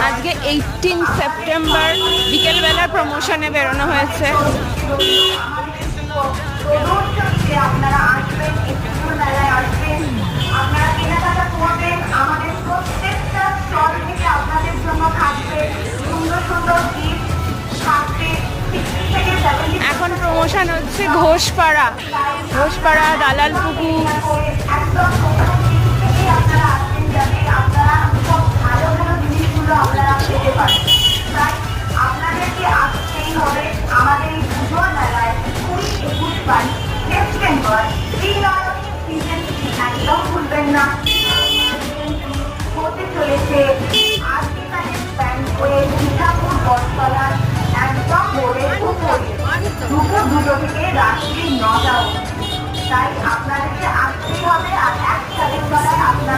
আজকে 18 সেপ্টেম্বর বিকেলবেলার প্রমোশনে বেরোনো হয়েছে। আপনারা আসবেন, একটু মেলায় আসবেন, আপনারা কেনাকাটা করবেন। আমাদের প্রত্যেকটা স্টল থেকে আপনাদের জন্য থাকবে সুন্দর সুন্দর গিফট থাকবে। এখন প্রমোশন হচ্ছে ঘোষপাড়া, দালাল পুকুর। একদম আপনারা আসবেন, যাতে আপনারা সব ভালো ভালো জিনিসগুলো আপনারা পেতে পারেন। তাই আপনাদেরকে আসতেই হবে আমাদের এই পুজো মেলায় 20-21 সেপ্টেম্বর। একদম ভুলবেন না। হতে চলেছে আর্টিফ্যাক্ট ব্যাংকোয়েট মিঠাপুর বটতলার একদম বোর্ডের উপরে দুপুর 2 থেকে রাত্রি 9টা। তাই আপনাদেরকে আসতেই হবে আর একসাথে আপনারা